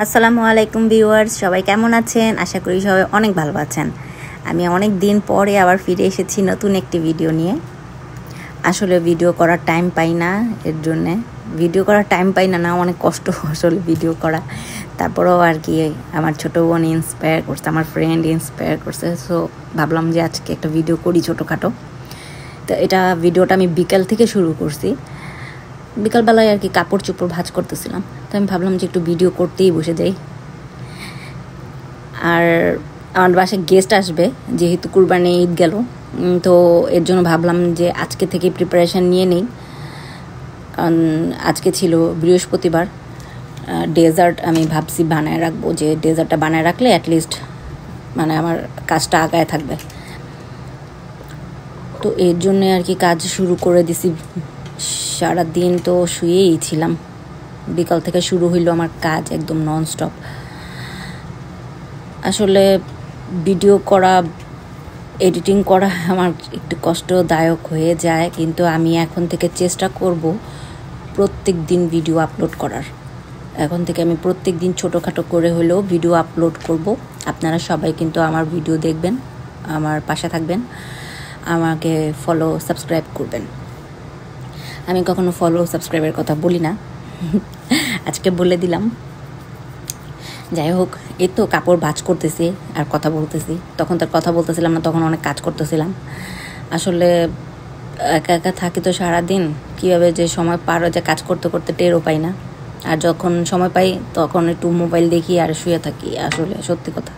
আসসালামু আলাইকুম ভিউয়ার্স, সবাই কেমন আছেন? আশা করি সবাই অনেক ভালো আছেন। আমি অনেক দিন পরে আবার ফিরে এসেছি নতুন একটি ভিডিও নিয়ে। আসলে ভিডিও করার টাইম পাই না, এর জন্যে ভিডিও করার টাইম পাই না, অনেক কষ্ট আসলে ভিডিও করা। তারপরেও আর কি আমার ছোটো বোন ইন্সপায়ার করছে, আমার ফ্রেন্ড ইন্সপায়ার করছে, সো ভাবলাম যে আজকে একটা ভিডিও করি ছোটোখাটো। তো ভিডিওটা আমি বিকাল থেকে শুরু করছি। বিকালবেলায় আর কি কাপড় চোপড় ভাঁজ করতেছিলাম, তো আমি ভাবলাম যে একটু ভিডিও করতেই বসে যাই। আর আমার বাসায় গেস্ট আসবে, যেহেতু কুরবানি ঈদ গেল, তো এর জন্য ভাবলাম যে আজকে থেকে প্রিপারেশান নিয়ে নেই। কারণ আজকে ছিল বৃহস্পতিবার, ডেজার্ট আমি ভাবছি বানায় রাখবো, যে ডেজার্টটা বানায় রাখলে অ্যাটলিস্ট মানে আমার কাজটা আগায় থাকবে। তো এর জন্যে আর কি কাজ শুরু করে দিছি। সারাদিন তো শুয়েই ছিলাম, বিকাল থেকে শুরু হইলো আমার কাজ একদম ননস্টপ। আসলে ভিডিও করা, এডিটিং করা আমার একটু কষ্টদায়ক হয়ে যায়, কিন্তু আমি এখন থেকে চেষ্টা করব প্রত্যেক দিন ভিডিও আপলোড করার। এখন থেকে আমি প্রত্যেক দিন ছোটোখাটো করে হলেও ভিডিও আপলোড করব। আপনারা সবাই কিন্তু আমার ভিডিও দেখবেন, আমার পাশে থাকবেন, আমাকে ফলো সাবস্ক্রাইব করবেন। আমি কখনো ফলো সাবস্ক্রাইবের কথা বলি না, আজকে বলে দিলাম। যাই হোক, এই তো কাপড় ভাঁজ করতেছি আর কথা বলতেছি। তখন তার কথা বলতেছিলাম না, তখন অনেক কাজ করতেছিলাম। আসলে একা একা থাকি তো সারাদিন, কীভাবে যে সময় পার হয়ে যায় কাজ করতে করতে টেরও পাই না। আর যখন সময় পাই তখন একটু মোবাইল দেখি আর শুয়ে থাকি। আসলে সত্যি কথা,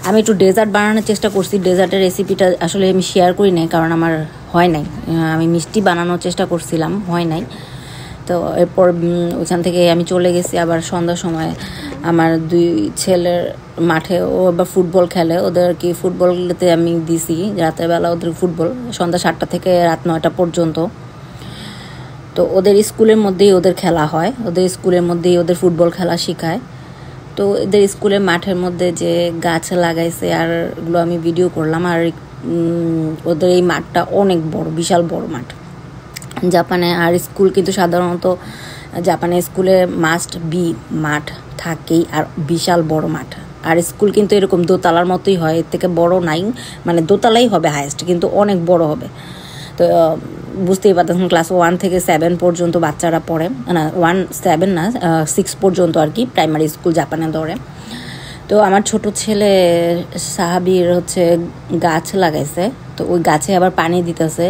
আমি একটু ডেজার্ট বানানোর চেষ্টা করছি। ডেজার্টের রেসিপিটা আসলে আমি শেয়ার করি নাই, কারণ আমার হয় নাই। আমি মিষ্টি বানানোর চেষ্টা করছিলাম, হয় নাই। তো এরপর ওইখান থেকে আমি চলে গেছি আবার সন্ধ্যার সময়। আমার দুই ছেলের মাঠে, ও আবার ফুটবল খেলে, ওদের কি ফুটবলতে আমি দিছি রাতের বেলা ওদের ফুটবল, সন্ধ্যা 7টা থেকে রাত 9টা পর্যন্ত। তো ওদের স্কুলের মধ্যেই ওদের খেলা হয়, ওদের স্কুলের মধ্যেই ওদের ফুটবল খেলা শেখায়। তো এদের স্কুলের মাঠের মধ্যে যে গাছ লাগাইছে আর এগুলো আমি ভিডিও করলাম। আর ওদের এই মাঠটা অনেক বড়, বিশাল বড় মাঠ জাপানে। আর স্কুল কিন্তু সাধারণত জাপানে স্কুলে মাস্ট বি মাঠ থাকেই, আর বিশাল বড় মাঠ। আর স্কুল কিন্তু এরকম দোতলার মতোই হয়, এর থেকে বড় নাই, মানে দোতলাই হবে হায়েস্ট, কিন্তু অনেক বড় হবে। তো বুঝতেই পারতেন, ক্লাস 1 থেকে 7 পর্যন্ত বাচ্চারা পড়ে, না 7 না 6 পর্যন্ত আর কি, প্রাইমারি স্কুল জাপানে ধরে। তো আমার ছোট ছেলে সাহাবির গাছ লাগাইছে, তো ওই গাছে আবার পানি দিতেছে।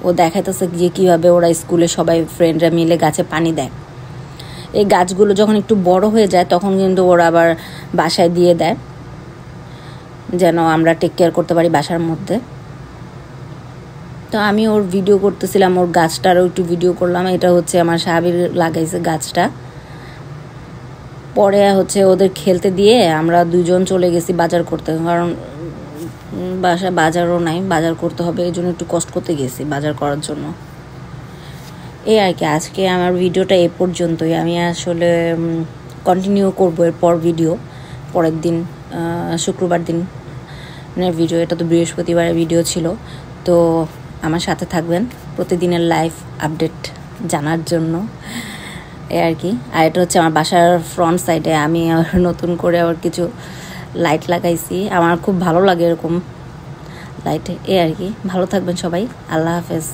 ও দেখাইতেছে যে কীভাবে ওরা স্কুলে সবাই ফ্রেন্ডরা মিলে গাছে পানি দেয়। এই গাছগুলো যখন একটু বড় হয়ে যায় তখন কিন্তু ওরা আবার বাসায় দিয়ে দেয়, যেন আমরা টেক কেয়ার করতে পারি বাসার মধ্যে। তো আমি ওর ভিডিও করতেছিলাম, ওর গাছটারও একটু ভিডিও করলাম। এটা আমার সাহাবির লাগাইছে গাছটা। পরে ওদের খেলতে দিয়ে আমরা দুজন চলে গেছি বাজার করতে, কারণ বাসায় বাজারও নাই, বাজার করতে হবে, এই জন্য একটু কষ্ট করতে গেছি বাজার করার জন্য। এই আর কি, আজকে আমার ভিডিওটা এ পর্যন্তই। আমি আসলে কন্টিনিউ করবো এরপর ভিডিও, পরের দিন শুক্রবার দিন ভিডিও। এটা তো বৃহস্পতিবারের ভিডিও ছিল। তো আমার সাথে থাকবেন প্রতিদিনের লাইভ আপডেট জানার জন্য, এই আর কি। আর এটা আমার বাসার ফ্রন্ট সাইডে আমি নতুন করে আবার কিছু লাইট লাগাইছি, আমার খুব ভালো লাগে এরকম লাইট। এই আর কি, ভালো থাকবেন সবাই, আল্লাহ হাফেজ।